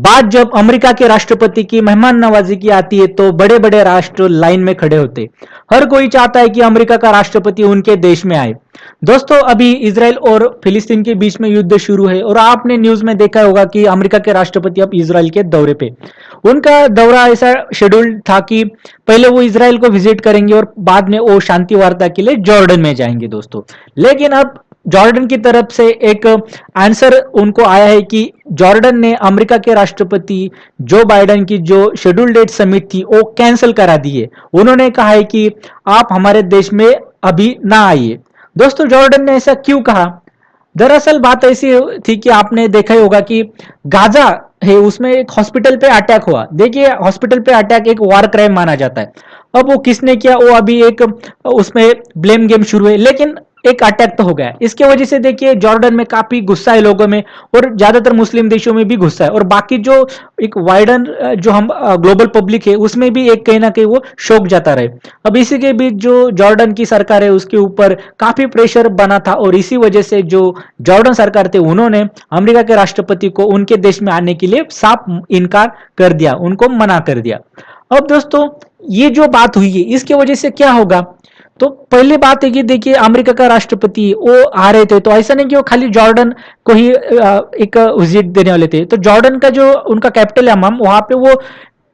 बात जब अमेरिका के राष्ट्रपति की मेहमान नवाजी की आती है तो बड़े बड़े राष्ट्र लाइन में खड़े होते। हर कोई चाहता है कि अमेरिका का राष्ट्रपति उनके देश में आए। दोस्तों, अभी इसराइल और फिलिस्तीन के बीच में युद्ध शुरू है और आपने न्यूज में देखा होगा कि अमेरिका के राष्ट्रपति अब इसराइल के दौरे पे। उनका दौरा ऐसा शेड्यूल था कि पहले वो इसराइल को विजिट करेंगे और बाद में वो शांति वार्ता के लिए जॉर्डन में जाएंगे दोस्तों। लेकिन अब जॉर्डन की तरफ से एक आंसर उनको आया है कि जॉर्डन ने अमेरिका के राष्ट्रपति जो बाइडेन की जो शेड्यूल डेट समिट थी वो कैंसिल करा दी है। उन्होंने कहा है कि आप हमारे देश में अभी ना आइए। दोस्तों, जॉर्डन ने ऐसा क्यों कहा? दरअसल बात ऐसी थी कि आपने देखा ही होगा कि गाजा है उसमें एक हॉस्पिटल पे अटैक हुआ। देखिए, हॉस्पिटल पे अटैक एक वार क्राइम माना जाता है। अब वो किसने किया वो अभी एक उसमें ब्लेम गेम शुरू है, लेकिन एक अटैक तो हो गया। इसके वजह से देखिए जॉर्डन में काफी गुस्सा है लोगों में और ज्यादातर मुस्लिम देशों में भी गुस्सा है और बाकी जो एक वाइडन जो हम ग्लोबल पब्लिक है उसमें भी एक कहीं ना कहीं वो शोक जाता रहे। अब इसी के बीच जो जॉर्डन की सरकार है उसके ऊपर काफी प्रेशर बना था और इसी वजह से जो जॉर्डन सरकार थे उन्होंने अमेरिका के राष्ट्रपति को उनके देश में आने के लिए साफ इनकार कर दिया, उनको मना कर दिया। अब दोस्तों, ये जो बात हुई है इसकी वजह से क्या होगा? तो पहली बात है कि देखिए अमेरिका का राष्ट्रपति वो आ रहे थे तो ऐसा नहीं कि वो खाली जॉर्डन को ही एक विजिट देने वाले थे। तो जॉर्डन का जो उनका कैपिटल है अम्माम, वहां पे वो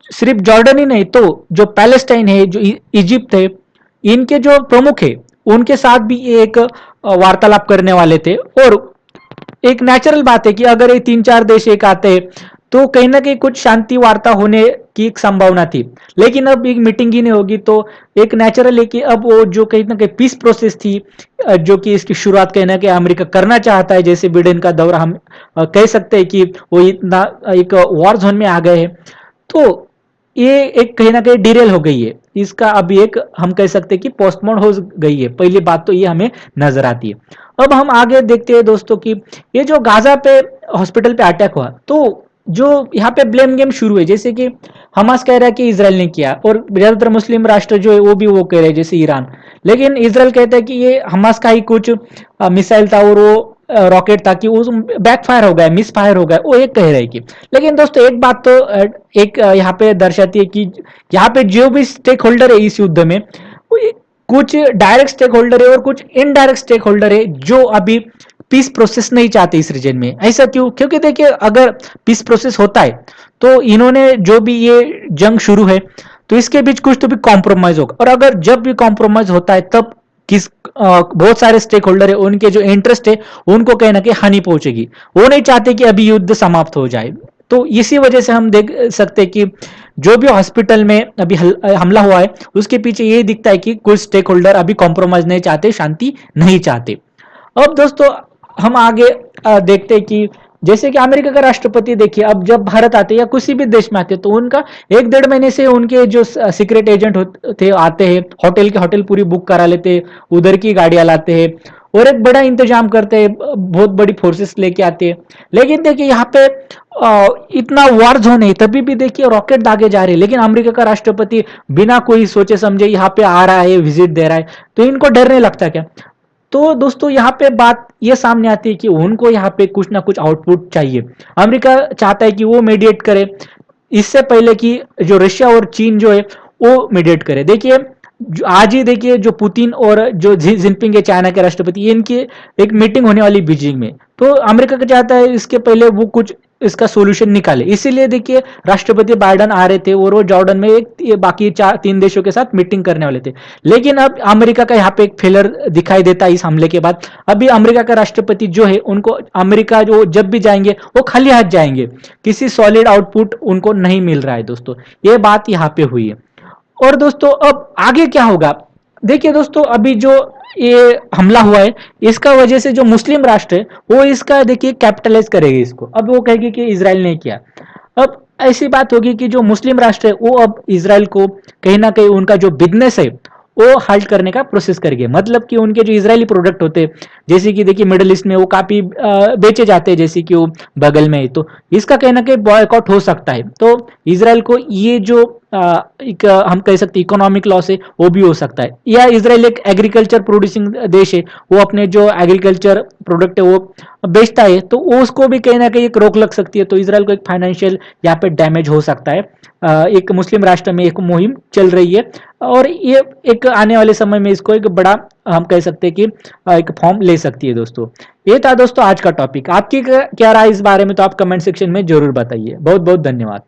सिर्फ जॉर्डन ही नहीं तो जो पैलेस्टाइन है, जो इजिप्ट है, इनके जो प्रमुख है उनके साथ भी एक वार्तालाप करने वाले थे। और एक नेचुरल बात है कि अगर ये 3-4 देश एक आते हैं तो कहीं ना कहीं कुछ शांति वार्ता होने की एक संभावना थी। लेकिन अब एक मीटिंग ही नहीं होगी तो एक नेचुरल है कि अब वो जो कहीं ना कहीं पीस प्रोसेस थी जो कि इसकी शुरुआत कहीं ना कहीं अमेरिका करना चाहता है, जैसे बिडेन का दौरा हम कह सकते हैं कि वो इतना एक वॉर जोन में आ गए हैं, तो ये एक कहीं ना कहीं डिरेल हो गई है। इसका अभी एक हम कह सकते हैं कि पोस्टपोन हो गई है। पहली बात तो ये हमें नजर आती है। अब हम आगे देखते हैं दोस्तों कि ये जो गाजा पे हॉस्पिटल पे अटैक हुआ तो जो यहाँ पे ब्लेम गेम शुरू है, जैसे कि हमास कह रहा है कि इसराइल ने किया और ज्यादातर मुस्लिम राष्ट्र जो है वो भी वो कह रहे हैं जैसे ईरान। लेकिन इसराइल कहता है कि ये हमास का ही कुछ मिसाइल था और वो रॉकेट था कि उस बैकफायर हो गया, मिस फायर हो गया, वो एक कह रहे हैं कि। लेकिन दोस्तों एक बात तो एक यहाँ पे दर्शाती है कि यहाँ पे जो भी स्टेक होल्डर है इस युद्ध में वो कुछ डायरेक्ट स्टेक होल्डर है और कुछ इनडायरेक्ट स्टेक होल्डर है जो अभी पीस प्रोसेस नहीं चाहते इस रीजन में। ऐसा क्यों? क्योंकि देखिए अगर पीस प्रोसेस होता है तो इन्होंने जो भी ये जंग शुरू है तो इसके बीच कुछ तो भी कॉम्प्रोमाइज होगा और अगर जब भी कॉम्प्रोमाइज होता है तब किस बहुत सारे स्टेक होल्डर है उनके जो इंटरेस्ट है उनको कहीं ना कहीं हानि पहुंचेगी। वो नहीं चाहते कि अभी युद्ध समाप्त हो जाए। तो इसी वजह से हम देख सकते हैं कि जो भी हॉस्पिटल में अभी हमला हुआ है उसके पीछे ये दिखता है कि कुछ स्टेक होल्डर अभी कॉम्प्रोमाइज नहीं चाहते, शांति नहीं चाहते। अब दोस्तों हम आगे देखते हैं कि जैसे कि अमेरिका का राष्ट्रपति देखिए अब जब भारत आते या किसी भी देश में आते तो उनका 1-1.5 महीने से उनके जो सीक्रेट एजेंट थे आते हैं, होटल के होटल पूरी बुक करा लेते हैं, उधर की गाड़ियां लाते हैं और एक बड़ा इंतजाम करते हैं, बहुत बड़ी फोर्सेस लेके आते हैं। लेकिन देखिए यहाँ पे इतना वार जोन है तभी भी देखिए रॉकेट दागे जा रहे हैं, लेकिन अमेरिका का राष्ट्रपति बिना कोई सोचे समझे यहाँ पे आ रहा है, विजिट दे रहा है, तो इनको डर नहीं लगता क्या? तो दोस्तों यहाँ पे बात ये सामने आती है कि उनको यहाँ पे कुछ ना कुछ आउटपुट चाहिए। अमेरिका चाहता है कि वो मीडिएट करे इससे पहले कि जो रशिया और चीन जो है वो मीडिएट करे। देखिए आज ही देखिए जो पुतिन और जो जिनपिंग है चाइना के राष्ट्रपति, इनकी एक मीटिंग होने वाली बीजिंग में, तो अमेरिका का चाहता है इसके पहले वो कुछ इसका सोल्यूशन निकाले। इसीलिए देखिए राष्ट्रपति बाइडेन आ रहे थे और वो जॉर्डन में एक बाकी 3 देशों के साथ मीटिंग करने वाले थे। लेकिन अब अमेरिका का यहाँ पे एक फेलर दिखाई देता है इस हमले के बाद। अभी अमेरिका का राष्ट्रपति जो है उनको अमेरिका जो जब भी जाएंगे वो खाली हाथ जाएंगे, किसी सॉलिड आउटपुट उनको नहीं मिल रहा है दोस्तों। ये बात यहाँ पे हुई है। और दोस्तों अब आगे क्या होगा? देखिए दोस्तों अभी जो ये हमला हुआ है इसका वजह से जो मुस्लिम राष्ट्र है वो इसका देखिए कैपिटलाइज करेगी इसको। अब वो कहेगी कि इसराइल ने किया। अब ऐसी बात होगी कि जो मुस्लिम राष्ट्र है वो अब इसराइल को कहीं ना कहीं उनका जो बिजनेस है वो हाल्ट करने का प्रोसेस करेंगे। मतलब कि उनके जो इजरायली प्रोडक्ट होते हैं, जैसे कि देखिए मिडिल ईस्ट में वो काफी बेचे जाते हैं, जैसे कि वो बगल में है, तो इसका कहना कि बॉयकॉट हो सकता है। तो इसराइल को ये जो एक हम कह सकते हैं इकोनॉमिक लॉस है वो भी हो सकता है। या इसराइल एक एग्रीकल्चर प्रोड्यूसिंग देश है, वो अपने जो एग्रीकल्चर प्रोडक्ट है वो बेचता है, तो उसको भी कहीं ना कहीं एक रोक लग सकती है। तो इसराइल को एक फाइनेंशियल यहाँ पे डैमेज हो सकता है। एक मुस्लिम राष्ट्र में एक मुहिम चल रही है, और ये एक आने वाले समय में इसको एक बड़ा हम कह सकते हैं कि एक फॉर्म ले सकती है। दोस्तों ये था दोस्तों आज का टॉपिक। आपकी क्या राय इस बारे में, तो आप कमेंट सेक्शन में जरूर बताइए। बहुत बहुत धन्यवाद।